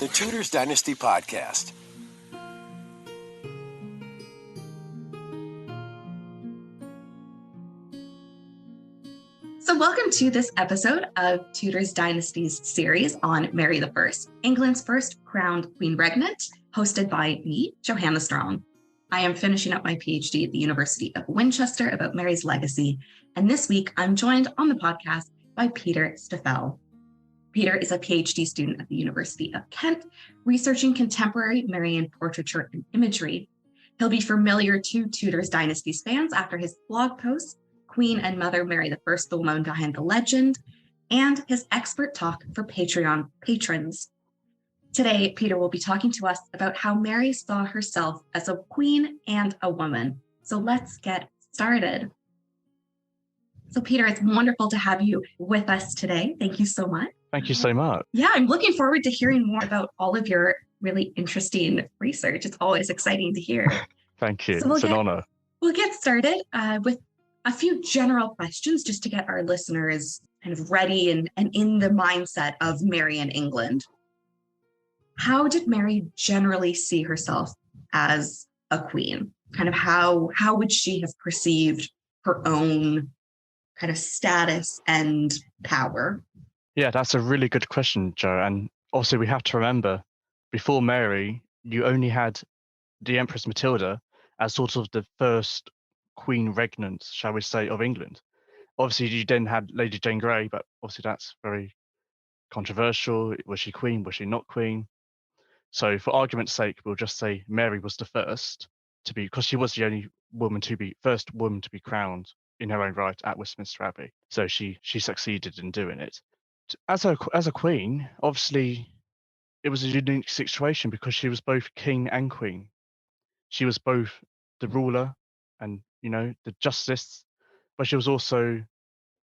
the Tudors Dynasty podcast. So welcome to this episode of Tudors Dynasty's series on Mary I, England's first crowned queen regnant, hosted by me, Johanna Strong. I am finishing up my PhD at the University of Winchester about Mary's legacy, and this week I'm joined on the podcast by Peter Stiffel. Peter is a PhD student at the University of Kent, researching contemporary Marian portraiture and imagery. He'll be familiar to Tudors Dynasty's fans after his blog posts, Queen and Mother Mary I, the woman behind the legend, and his expert talk for Patreon patrons. Today, Peter will be talking to us about how Mary saw herself as a queen and a woman. So let's get started. So Peter, it's wonderful to have you with us today. Thank you so much. Thank you so much. Yeah, I'm looking forward to hearing more about all of your really interesting research. It's always exciting to hear. Thank you. So it's an honor. We'll get started with a few general questions just to get our listeners kind of ready and in the mindset of Mary in England. How did Mary generally see herself as a queen? Kind of how would she have perceived her own kind of status and power? Yeah, that's a really good question, Joe. And also we have to remember, before Mary, you only had the Empress Matilda as sort of the first queen regnant, shall we say, of England. Obviously, you then had Lady Jane Grey, but obviously that's very controversial. Was she queen? Was she not queen? So for argument's sake, we'll just say Mary was the first to be, because she was the only first woman to be crowned in her own right at Westminster Abbey. So she succeeded in doing it. As a queen, obviously, it was a unique situation because she was both king and queen. She was both the ruler and, the justice, but she was also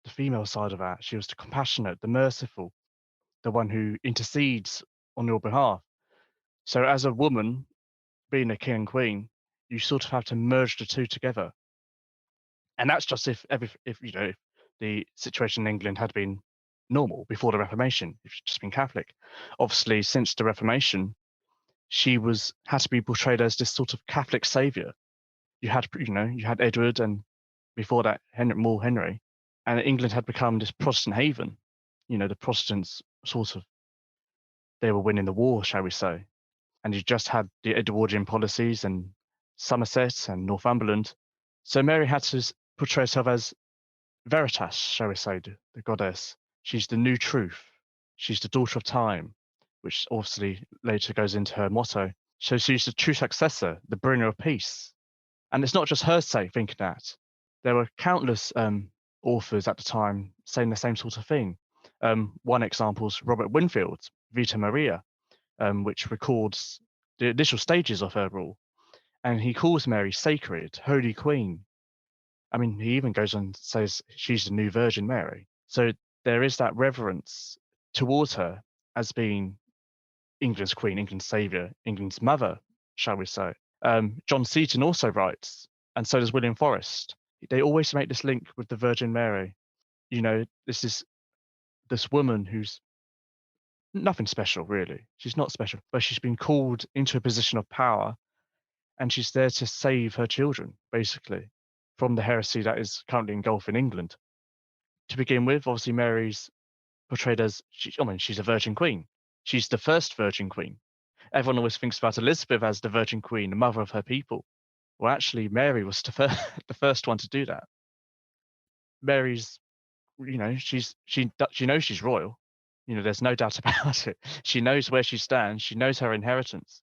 the female side of that. She was the compassionate, the merciful, the one who intercedes on your behalf. So as a woman, being a king and queen, you sort of have to merge the two together. And that's just if the situation in England had been normal before the Reformation, if she'd just been Catholic. Obviously, since the Reformation, she had to be portrayed as this sort of Catholic savior. You had Edward, and before that, Henry, and England had become this Protestant haven. The Protestants they were winning the war, shall we say. And you just had the Edwardian policies and Somerset and Northumberland. So Mary had to portray herself as Veritas, shall we say, the goddess. She's the new truth. She's the daughter of time, which obviously later goes into her motto. So she's the true successor, the bringer of peace. And it's not just her thinking that. There were countless authors at the time saying the same sort of thing. One example is Robert Winfield's Vita Maria, which records the initial stages of her rule. And he calls Mary sacred, holy queen. I mean, he even goes on and says she's the new Virgin Mary. So there is that reverence towards her as being England's queen, England's saviour, England's mother, shall we say. John Seaton also writes, and so does William Forrest. They always make this link with the Virgin Mary. This is this woman who's nothing special, really. She's not special, but she's been called into a position of power, and she's there to save her children, basically, from the heresy that is currently engulfing England. To begin with, obviously, Mary's portrayed as, she's a virgin queen. She's the first virgin queen. Everyone always thinks about Elizabeth as the virgin queen, the mother of her people. Well, actually, Mary was the first one to do that. Mary's, she knows she's royal. There's no doubt about it. She knows where she stands. She knows her inheritance.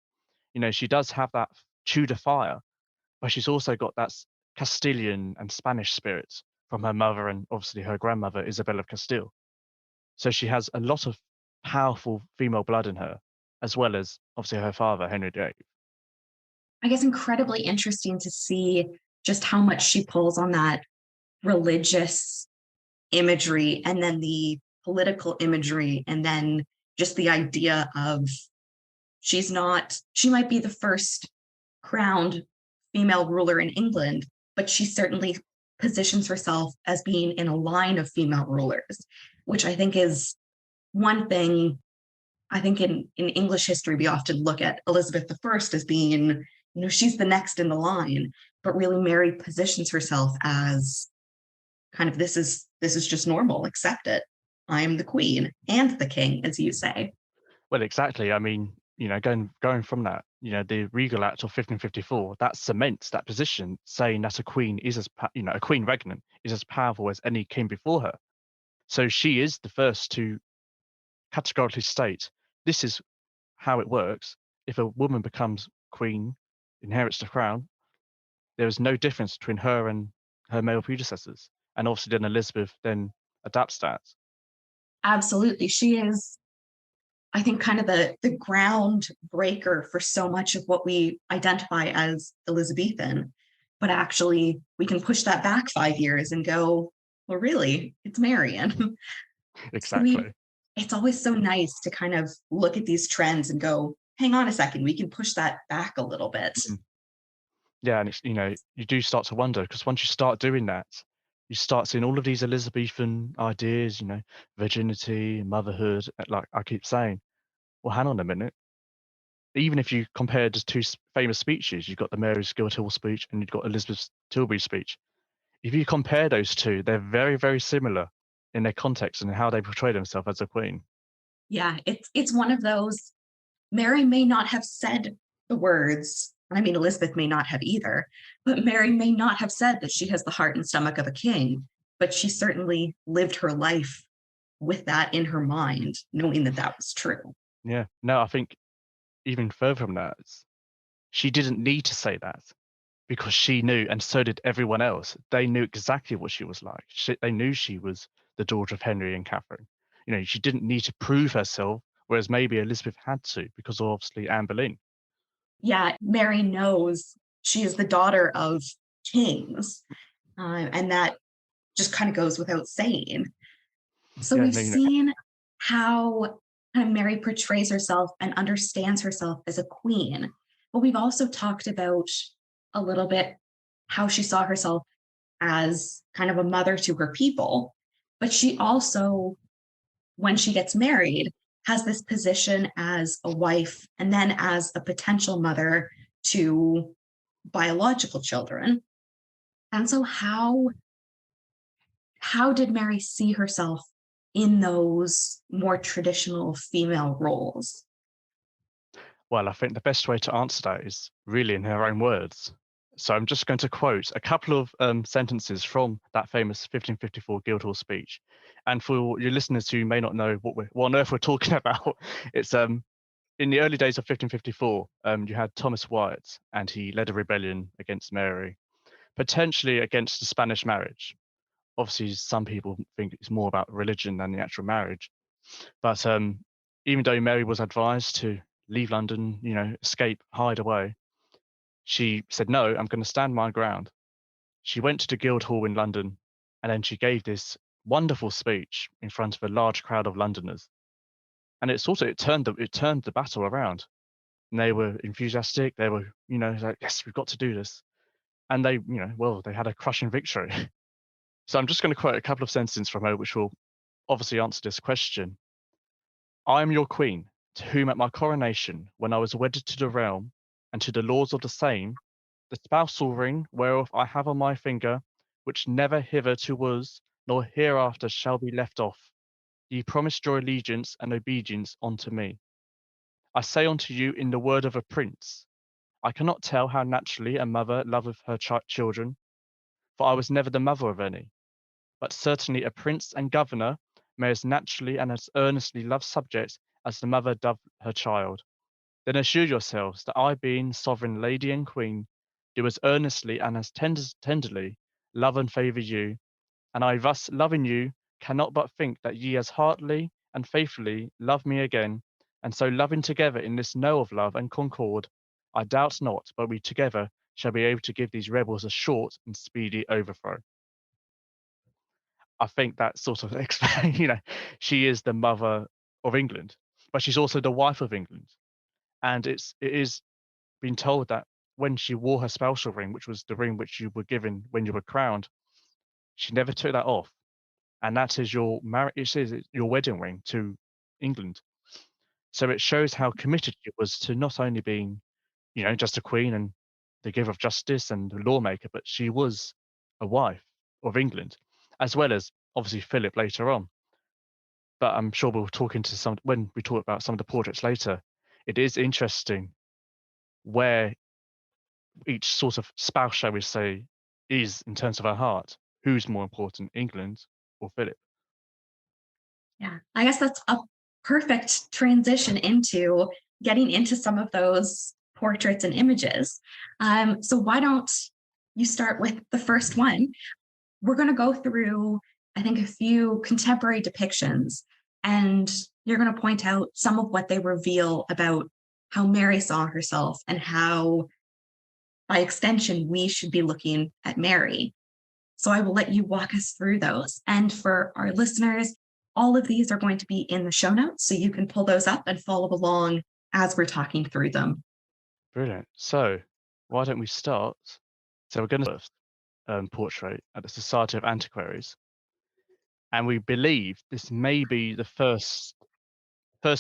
She does have that Tudor fire, but she's also got that Castilian and Spanish spirit from her mother and obviously her grandmother, Isabel of Castile. So she has a lot of powerful female blood in her, as well as obviously her father, Henry VIII. I guess incredibly interesting to see just how much she pulls on that religious imagery and then the political imagery, and then just the idea of she might be the first crowned female ruler in England, but she certainly positions herself as being in a line of female rulers, which I think is one thing I think in English history, we often look at Elizabeth I as being, she's the next in the line, but really Mary positions herself as kind of this is just normal, accept it. I'm the queen and the king, as you say. Well, exactly. I mean, going from that, the Regal Act of 1554, that cements that position, saying that a queen is a queen regnant is as powerful as any king before her. So she is the first to categorically state this is how it works. If a woman becomes queen, inherits the crown, there is no difference between her and her male predecessors. And obviously, then Elizabeth then adapts that. Absolutely. She is, I think, kind of the ground breaker for so much of what we identify as Elizabethan. But actually, we can push that back 5 years and go, well, really, it's Marian. So Exactly. it's always so nice to kind of look at these trends and go, hang on a second, we can push that back a little bit. Mm. Yeah, and it's you do start to wonder because once you start doing that, you start seeing all of these Elizabethan ideas, virginity, motherhood. Like I keep saying, well, hang on a minute. Even if you compare just two famous speeches, you've got the Mary Stuart Hall speech and you've got Elizabeth Tilbury speech. If you compare those two, they're very, very similar in their context and how they portray themselves as a queen. Yeah, it's one of those. Mary may not have said the words. I mean, Elizabeth may not have either, but Mary may not have said that she has the heart and stomach of a king, but she certainly lived her life with that in her mind, knowing that that was true. Yeah. No, I think even further from that, she didn't need to say that because she knew, and so did everyone else. They knew exactly what she was like. They knew she was the daughter of Henry and Catherine. She didn't need to prove herself, whereas maybe Elizabeth had to because of obviously Anne Boleyn. Yeah, Mary knows she is the daughter of kings, and that just kind of goes without saying. So Yeah, we've no, seen how Mary portrays herself and understands herself as a queen, but we've also talked about a little bit how she saw herself as kind of a mother to her people. But she also, when she gets married, has this position as a wife and then as a potential mother to biological children. And so how did Mary see herself in those more traditional female roles? well, I think the best way to answer that is really in her own words. So I'm just going to quote a couple of sentences from that famous 1554 Guildhall speech. And for your listeners who may not know what on earth we're talking about, it's in the early days of 1554, you had Thomas Wyatt, and he led a rebellion against Mary, potentially against the Spanish marriage. Obviously, some people think it's more about religion than the actual marriage. But even though Mary was advised to leave London, escape, hide away, she said, no, I'm going to stand my ground. She went to the Guildhall in London, and then she gave this wonderful speech in front of a large crowd of Londoners. And it turned the battle around. And they were enthusiastic. They were, like, yes, we've got to do this. And they, they had a crushing victory. So I'm just going to quote a couple of sentences from her, which will obviously answer this question. I am your queen, to whom at my coronation, when I was wedded to the realm, and to the laws of the same, the spousal ring whereof I have on my finger, which never hitherto was, nor hereafter shall be left off, ye promised your allegiance and obedience unto me. I say unto you in the word of a prince, I cannot tell how naturally a mother loveth her children, for I was never the mother of any, but certainly a prince and governor may as naturally and as earnestly love subjects as the mother doth her child. Then assure yourselves that I, being sovereign lady and queen, do as earnestly and as tenderly love and favour you, and I thus loving you cannot but think that ye as heartily and faithfully love me again, and so loving together in this know of love and concord, I doubt not but we together shall be able to give these rebels a short and speedy overthrow. I think that sort of explains, she is the mother of England, but she's also the wife of England. And it is been told that when she wore her spousal ring, which was the ring which you were given when you were crowned, she never took that off. And that is your wedding ring to England. So it shows how committed she was to not only being, just a queen and the giver of justice and the lawmaker, but she was a wife of England, as well as obviously Philip later on. But I'm sure we'll talk into some when we talk about some of the portraits later. It is interesting where each sort of spouse, shall we say, is in terms of her heart. Who's more important, England or Philip? Yeah, I guess that's a perfect transition into getting into some of those portraits and images. So why don't you start with the first one? We're going to go through, I think, a few contemporary depictions, and you're going to point out some of what they reveal about how Mary saw herself and how, by extension, we should be looking at Mary. So I will let you walk us through those. And for our listeners, all of these are going to be in the show notes, so you can pull those up and follow along as we're talking through them. Brilliant. So why don't we start? So we're going to portrait at the Society of Antiquaries, and we believe this may be the first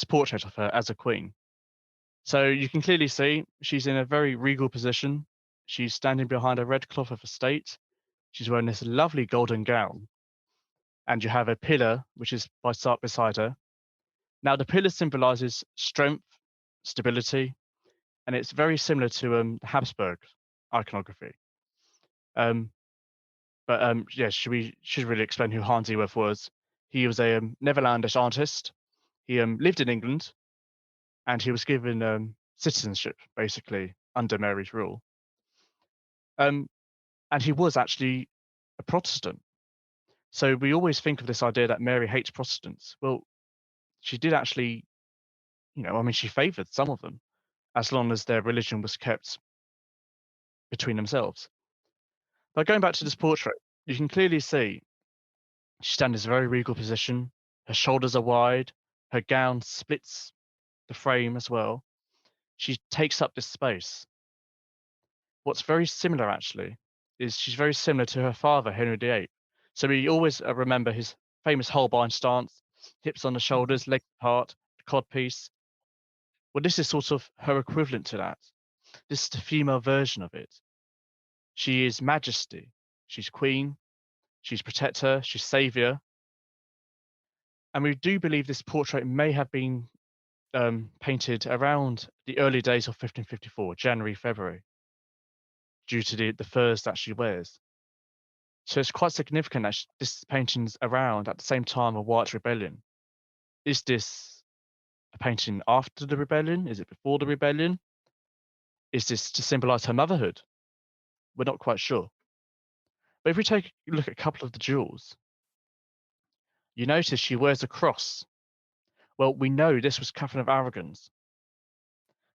portrait of her as a queen. So you can clearly see she's in a very regal position. She's standing behind a red cloth of estate. She's wearing this lovely golden gown, and you have a pillar which is beside her. Now the pillar symbolizes strength, stability, and it's very similar to Habsburg iconography. Yeah, should really explain who Hans Eworth was. He was a Netherlandish artist. He lived in England, and he was given citizenship basically under Mary's rule. And he was actually a Protestant. So we always think of this idea that Mary hates Protestants. Well, she did actually, she favored some of them as long as their religion was kept between themselves. But going back to this portrait, you can clearly see she stands in a very regal position. Her shoulders are wide. Her gown splits the frame as well. She takes up this space. What's very similar, actually, is she's very similar to her father, Henry VIII. So we always remember his famous Holbein stance, hips on the shoulders, legs apart, the codpiece. Well, this is sort of her equivalent to that. This is the female version of it. She is majesty. She's queen. She's protector. She's savior. And we do believe this portrait may have been painted around the early days of 1554, January, February, due to the furs that she wears. So it's quite significant that this painting's around at the same time of Wyatt's rebellion. Is this a painting after the rebellion? Is it before the rebellion? Is this to symbolize her motherhood? We're not quite sure. But if we take a look at a couple of the jewels, you notice she wears a cross. Well, we know this was Catherine of Aragon's.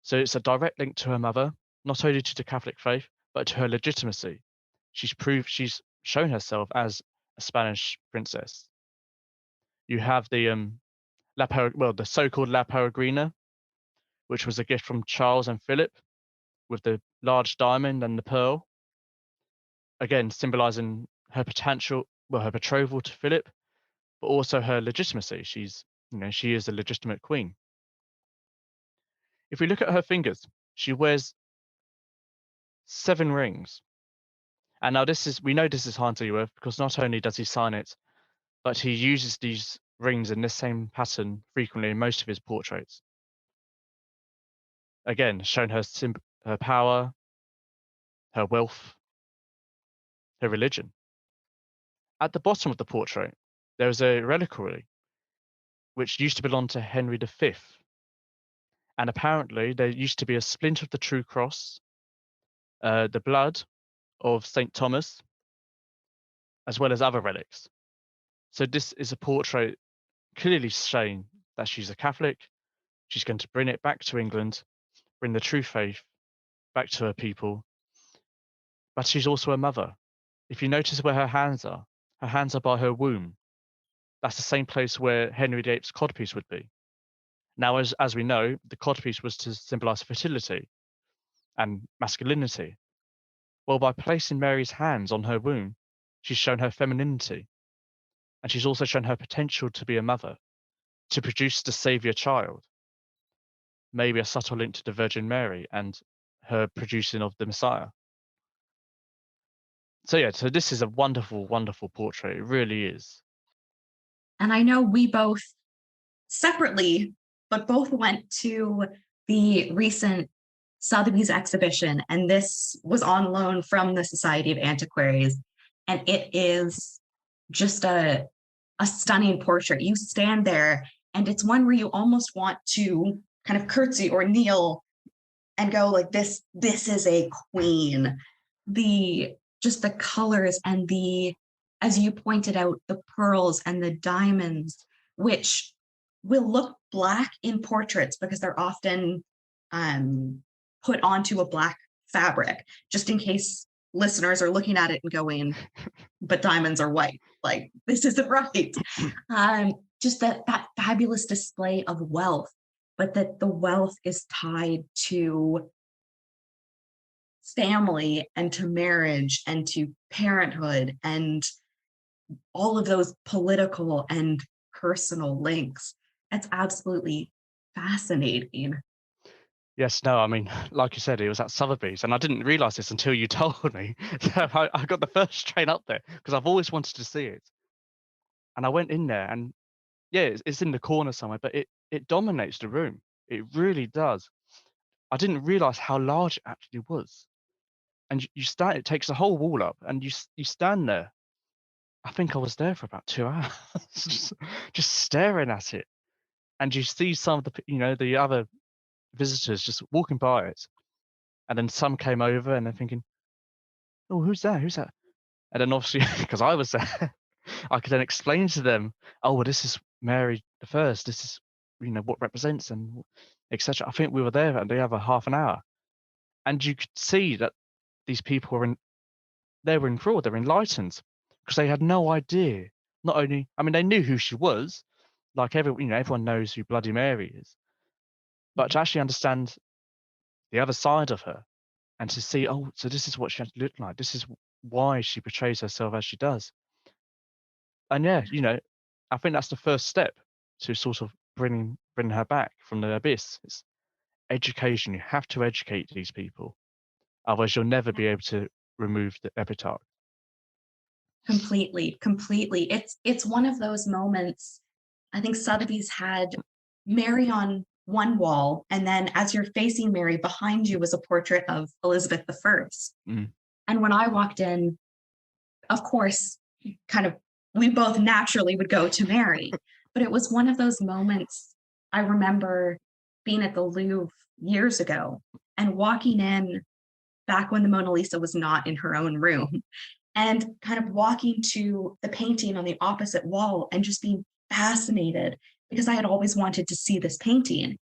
So it's a direct link to her mother, not only to the Catholic faith, but to her legitimacy. She's shown herself as a Spanish princess. You have the the so-called La Peregrina, which was a gift from Charles and Philip, with the large diamond and the pearl. Again, symbolizing her her betrothal to Philip, but also her legitimacy. She is a legitimate queen. If we look at her fingers, she wears 7 rings. And now we know this is Hans Eworth because not only does he sign it, but he uses these rings in this same pattern frequently in most of his portraits. Again, showing her power, her wealth, her religion. At the bottom of the portrait, there is a reliquary which used to belong to Henry V. And apparently there used to be a splint of the True Cross, the blood of St. Thomas, as well as other relics. So this is a portrait clearly saying that she's a Catholic. She's going to bring it back to England, bring the true faith back to her people. But she's also a mother. If you notice where her hands are by her womb. That's the same place where Henry VIII's codpiece would be. Now, as we know, the codpiece was to symbolize fertility and masculinity. Well, by placing Mary's hands on her womb, she's shown her femininity. And she's also shown her potential to be a mother, to produce the savior child. maybe a subtle link to the Virgin Mary and her producing of the Messiah. So yeah, so this is a wonderful, wonderful portrait. It really is. And I know we both separately, but both went to the recent Sotheby's exhibition, and this was on loan from the Society of Antiquaries. And it is just a stunning portrait. You stand there, and it's one where you almost want to kind of curtsy or kneel and go like this is a queen. Just the colors and as you pointed out, the pearls and the diamonds, which will look black in portraits because they're often put onto a black fabric, just in case listeners are looking at it and going, but diamonds are white. Like, this isn't right. Just that fabulous display of wealth, but that the wealth is tied to family and to marriage and to parenthood and all of those political and personal links. That's absolutely fascinating. Yes, no, I mean, like you said, it was at Sotheby's, and I didn't realize this until you told me. So I got the first train up there because I've always wanted to see it. And I went in there, and yeah, it's in the corner somewhere, but it dominates the room. It really does. I didn't realize how large it actually was. And you stand, it takes the whole wall up, and you stand there. I think I was there for about 2 hours, just staring at it. And you see some of the other visitors just walking by it, and then some came over, and they're thinking, "Oh, who's that? Who's that?" And then obviously, because I was there, I could then explain to them, "Oh, well, this is Mary the First. This is, what represents and etc." I think we were there and the other half an hour, and you could see that these people they were enthralled, they were enlightened, because they had no idea. Not only, I mean, they knew who she was, like everyone knows who Bloody Mary is, but to actually understand the other side of her and to see, oh, so this is what she had to look like. This is why she portrays herself as she does. And yeah, I think that's the first step to sort of bring her back from the abyss. It's education. You have to educate these people, otherwise you'll never be able to remove the epitaph. Completely. It's one of those moments. I think Sotheby's had Mary on one wall, and then as you're facing Mary, behind you was a portrait of Elizabeth I. Mm. And when I walked in, of course, we both naturally would go to Mary, but it was one of those moments. I remember being at the Louvre years ago and walking in back when the Mona Lisa was not in her own room, and kind of walking to the painting on the opposite wall and just being fascinated because I had always wanted to see this painting,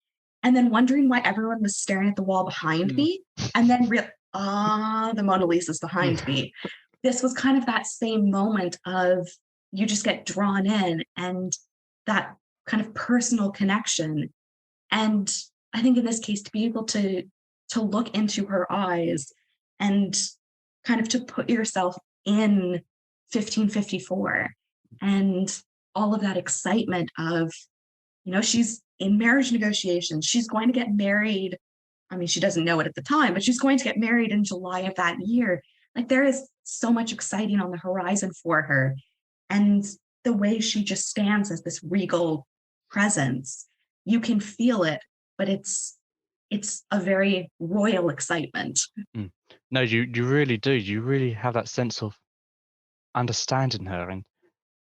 and then wondering why everyone was staring at the wall behind me, and then the Mona Lisa's behind me. This was kind of that same moment of you just get drawn in and that kind of personal connection. And I think in this case, to be able to look into her eyes and kind of to put yourself in 1554 and all of that excitement of, she's in marriage negotiations. She's going to get married. I mean, she doesn't know it at the time, but she's going to get married in July of that year. Like, there is so much exciting on the horizon for her. And the way she just stands as this regal presence, you can feel it, but it's a very royal excitement. No, you really do. You really have that sense of understanding her, and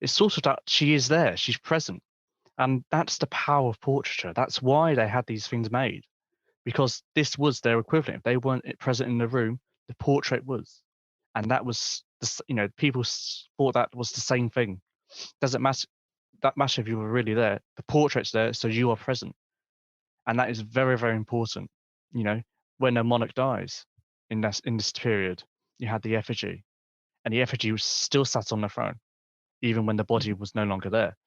it's sort of that she is there, she's present. And that's the power of portraiture. That's why they had these things made, because this was their equivalent. If they weren't present in the room, the portrait was. And that was, people thought that was the same thing. Doesn't matter if you were really there. The portrait's there, so you are present. And that is very, very important. When a monarch dies in this period, you had the effigy, and the effigy was still sat on the throne, even when the body was no longer there,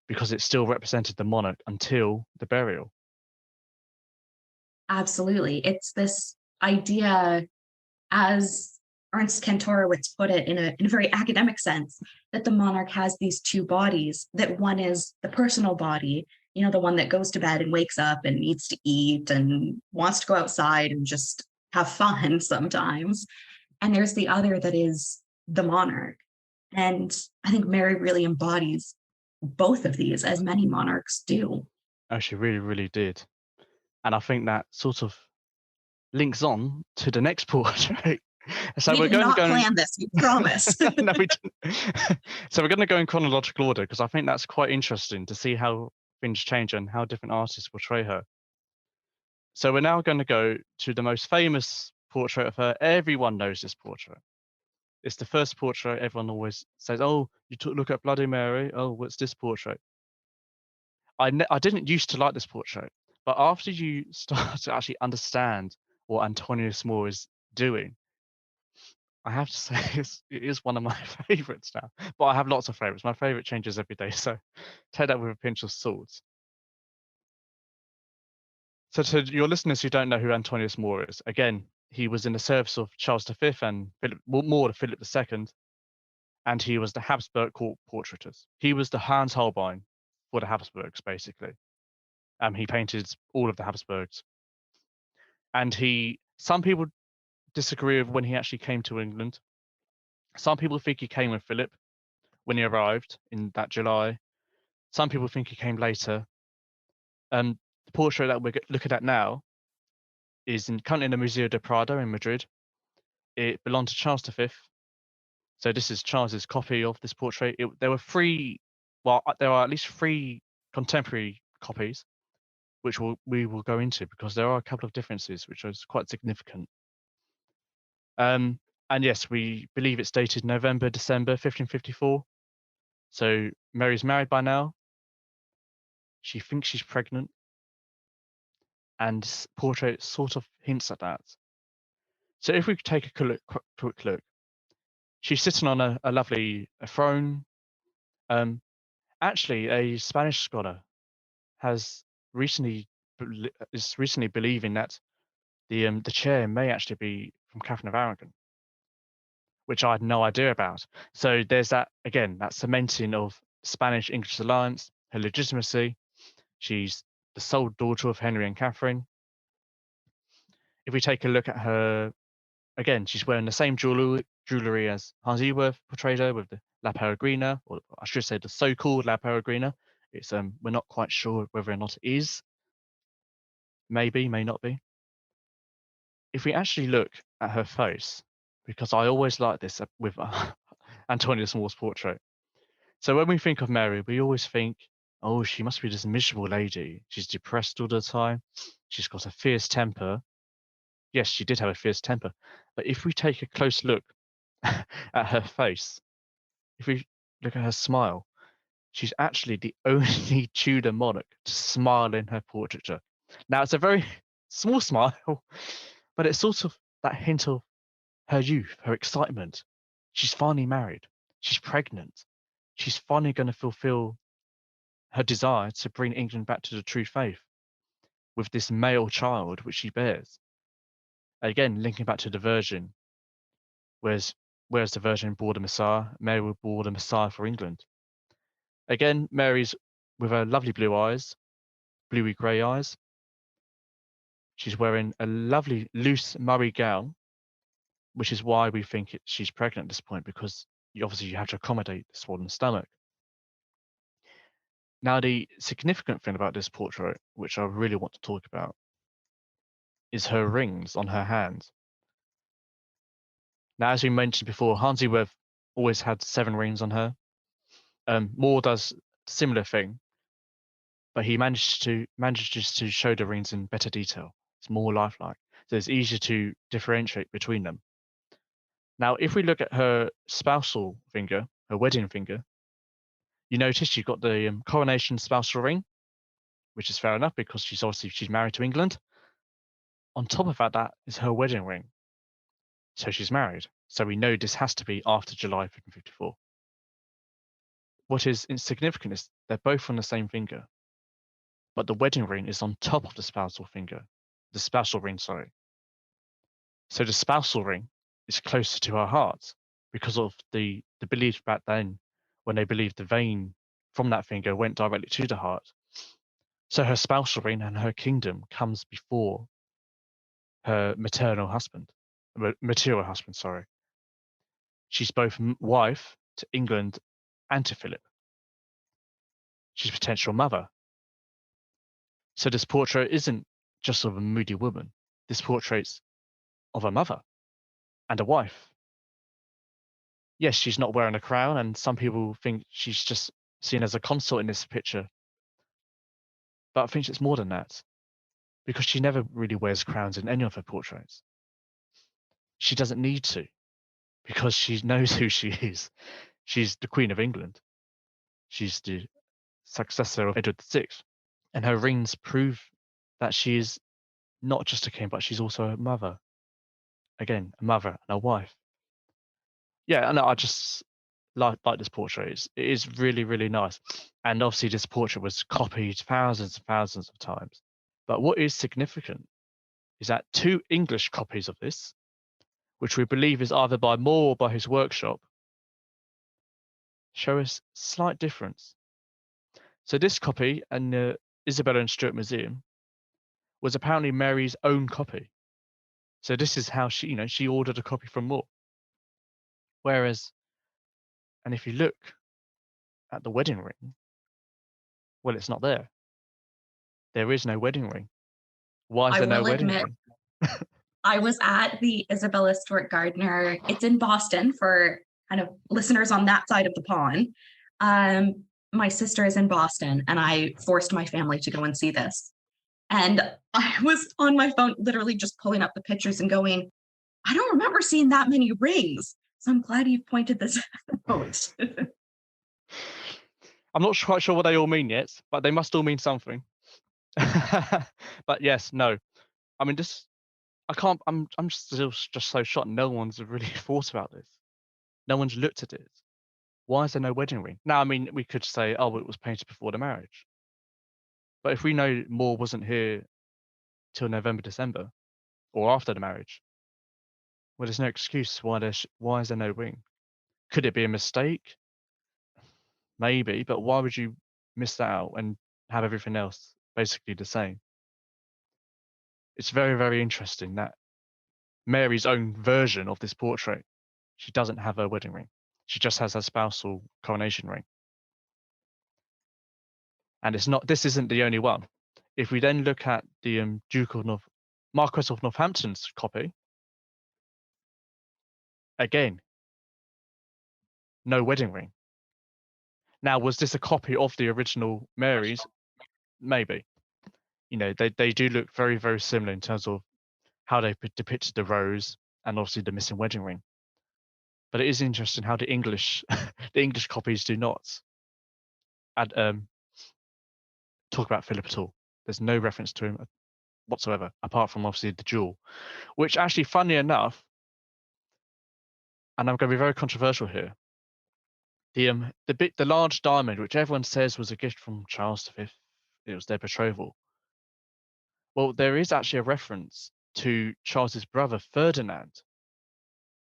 because it still represented the monarch until the burial. Absolutely. It's this idea, as Ernst Kantorowicz put it in a very academic sense, that the monarch has these two bodies, that one is the personal body the one that goes to bed and wakes up and needs to eat and wants to go outside and just have fun sometimes. And there's the other that is the monarch. And I think Mary really embodies both of these, as many monarchs do. Oh, she really, really did. And I think that sort of links on to the next portrait. So we we're did going not to go. plan this, we promise. No, we didn't. So we're going to go in chronological order because I think that's quite interesting to see how things change and how different artists portray her. So we're now going to go to the most famous portrait of her. Everyone knows this portrait. It's the first portrait everyone always says, "Oh, you took a look at Bloody Mary. Oh, what's this portrait?" I didn't used to like this portrait, but after you start to actually understand what Antonis Mor is doing, I have to say it is one of my favorites now. But I have lots of favorites. My favorite changes every day, so take that with a pinch of salt. So to your listeners who don't know who Antonis Mor is, again, he was in the service of Charles V and Philip II, and he was the Habsburg court portraiteur. He was the Hans Holbein for the Habsburgs, basically. He painted all of the Habsburgs. And some people disagree with when he actually came to England. Some people think he came with Philip when he arrived in that July. Some people think he came later. The portrait that we're looking at now is currently in the Museo del Prado in Madrid. It belonged to Charles V. So this is Charles's copy of this portrait. There are at least 3 contemporary copies, which we will go into because there are a couple of differences which is quite significant. And yes, we believe it's dated November, December 1554. So Mary's married by now. She thinks she's pregnant. And this portrait sort of hints at that. So if we could take a quick look, she's sitting on a lovely throne. Actually, a Spanish scholar is recently believing that the chair may actually be from Catherine of Aragon, which I had no idea about. So there's that cementing of Spanish-English alliance, her legitimacy. She's the sole daughter of Henry and Catherine. If we take a look at her, again, she's wearing the same jewellery as Hans Eworth portrayed her with the La Peregrina, or I should say the so-called La Peregrina. It's we're not quite sure whether or not it is. Maybe, may not be. If we actually look at her face, because I always like this with Antonis Mor's portrait. So when we think of Mary, we always think, oh, she must be this miserable lady. She's depressed all the time. She's got a fierce temper. Yes, she did have a fierce temper. But if we take a close look at her face, if we look at her smile, she's actually the only Tudor monarch to smile in her portraiture. Now, it's a very small smile, but it's sort of that hint of her youth, her excitement. She's finally married. She's pregnant. She's finally going to fulfill her desire to bring England back to the true faith with this male child which she bears. Again, linking back to the Virgin, whereas the Virgin bore the Messiah, Mary will bore the Messiah for England. Again, Mary's with her lovely blue eyes, bluey grey eyes. She's wearing a lovely loose Murray gown, which is why we think she's pregnant at this point, because you have to accommodate the swollen stomach. Now, the significant thing about this portrait, which I really want to talk about, is her rings on her hands. Now, as we mentioned before, Hans Eworth always had 7 rings on her. Moore does a similar thing, but he manages to show the rings in better detail. It's more lifelike, so it's easier to differentiate between them. Now, if we look at her spousal finger, her wedding finger, you notice she's got the coronation spousal ring, which is fair enough because she's married to England. On top of that is her wedding ring. So she's married. So we know this has to be after July 1554. What is insignificant is they're both on the same finger, but the wedding ring is on top of the spousal ring, sorry. So the spousal ring is closer to her heart because of the belief back then when they believed the vein from that finger went directly to the heart. So her spousal ring and her kingdom comes before her material husband, sorry. She's both wife to England and to Philip. She's potential mother. So this portrait isn't just of a moody woman. This portrait's of a mother and a wife. Yes, she's not wearing a crown, and some people think she's just seen as a consort in this picture. But I think it's more than that, because she never really wears crowns in any of her portraits. She doesn't need to, because she knows who she is. She's the Queen of England. She's the successor of Edward VI. And her rings prove that she is not just a king, but she's also a mother. Again, a mother and a wife. Yeah, and I just like this portrait. It is really, really nice. And obviously this portrait was copied thousands and thousands of times. But what is significant is that 2 English copies of this, which we believe is either by Mor or by his workshop, show us slight difference. So this copy in the Isabella and Stuart Museum was apparently Mary's own copy. So this is how she ordered a copy from Mor. Whereas, and if you look at the wedding ring, well, it's not there. There is no wedding ring. Why is there no wedding ring? I was at the Isabella Stewart Gardner. It's in Boston for kind of listeners on that side of the pond. My sister is in Boston, and I forced my family to go and see this. And I was on my phone, literally just pulling up the pictures and going, I don't remember seeing that many rings. So I'm glad you pointed this out. I'm not quite sure what they all mean yet, but they must all mean something. But yes, no. I mean, I'm still just so shocked. No one's really thought about this. No one's looked at it. Why is there no wedding ring? Now, I mean, we could say, oh, it was painted before the marriage. But if we know Mor wasn't here till November, December, or after the marriage, well, there's no excuse why is there no ring? Could it be a mistake? Maybe, but why would you miss that out and have everything else basically the same? It's very, very interesting that Mary's own version of this portrait, she doesn't have her wedding ring. She just has her spousal coronation ring. And this isn't the only one. If we then look at the Marquess of Northampton's copy, again, no wedding ring. Now, was this a copy of the original Mary's? Maybe. They do look very, very similar in terms of how they depicted the rose and obviously the missing wedding ring. But it is interesting how the English copies do not talk about Philip at all. There's no reference to him whatsoever, apart from obviously the jewel, which actually, funny enough, and I'm going to be very controversial here, the large diamond, which everyone says was a gift from Charles V, it was their betrothal. Well, there is actually a reference to Charles's brother Ferdinand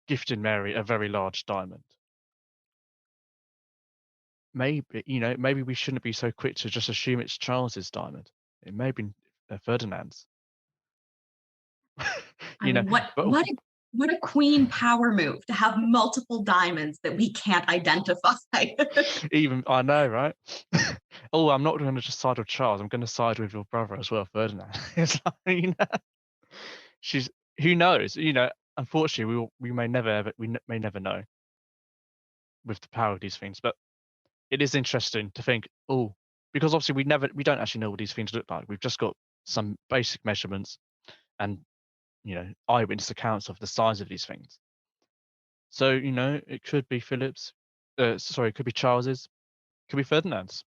gifting Mary a very large diamond. Maybe we shouldn't be so quick to just assume it's Charles's diamond. It may be Ferdinand's. What a queen power move to have multiple diamonds that we can't identify. Even I know, right? Oh, I'm not going to just side with Charles. I'm going to side with your brother as well, Ferdinand. It's like, she's who knows? Unfortunately, we may never know with the power of these things. But it is interesting to think, because obviously we don't actually know what these things look like. We've just got some basic measurements and eyewitness accounts of the size of these things. So it could be Philip's. It could be Charles's. It could be Ferdinand's.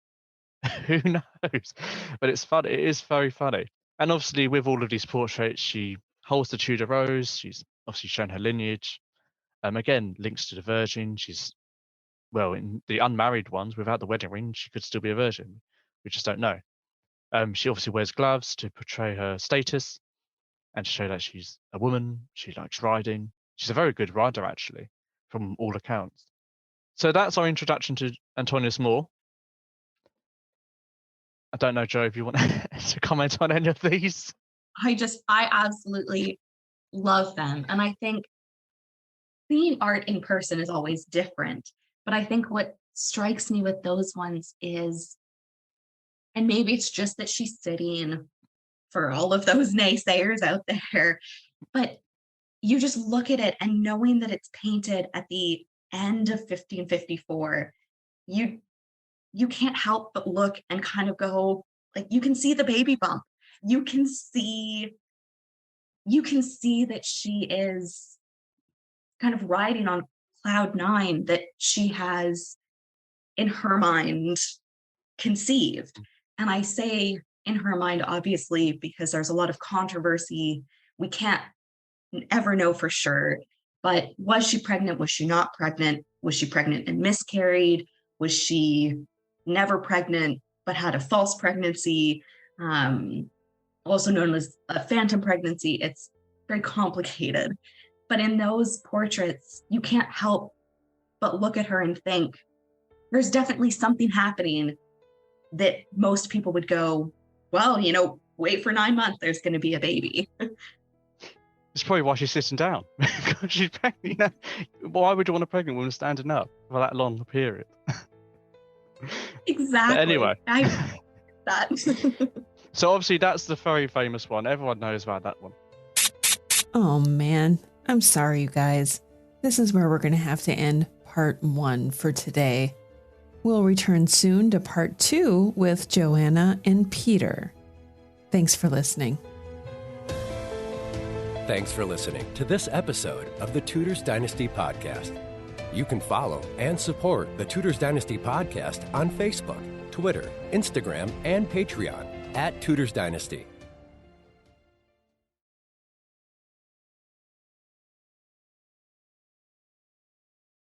Who knows? But it's fun. It is very funny. And obviously, with all of these portraits, she holds the Tudor rose. She's obviously shown her lineage. Again, links to the Virgin. In the unmarried ones, without the wedding ring, she could still be a virgin. We just don't know. She obviously wears gloves to portray her status and to show that she's a woman. She likes riding. She's a very good rider, actually, from all accounts. So that's our introduction to Antonis Mor. I don't know, Joe, if you want to comment on any of these. I absolutely love them. And I think seeing art in person is always different. But I think what strikes me with those ones is, and maybe it's just that she's sitting for all of those naysayers out there, but you just look at it and knowing that it's painted at the end of 1554, you can't help but look and kind of go, like, you can see the baby bump. You can see that she is kind of riding on cloud nine that she has in her mind conceived. And I say in her mind, obviously, because there's a lot of controversy. We can't ever know for sure. But was she pregnant? Was she not pregnant? Was she pregnant and miscarried? Was she never pregnant but had a false pregnancy? Also known as a phantom pregnancy. It's very complicated. But in those portraits, you can't help but look at her and think, there's definitely something happening that most people would go, well, wait for 9 months, there's going to be a baby. It's probably why she's sitting down. Because she's pregnant. Why would you want a pregnant woman standing up for that long a period? Exactly. But anyway. That. So obviously that's the very famous one. Everyone knows about that one. Oh man, I'm sorry, you guys. This is where we're going to have to end part 1 for today. We'll return soon to part 2 with Johanna and Peter. Thanks for listening. Thanks for listening to this episode of the Tudors Dynasty Podcast. You can follow and support the Tudors Dynasty Podcast on Facebook, Twitter, Instagram, and Patreon @Tudors Dynasty.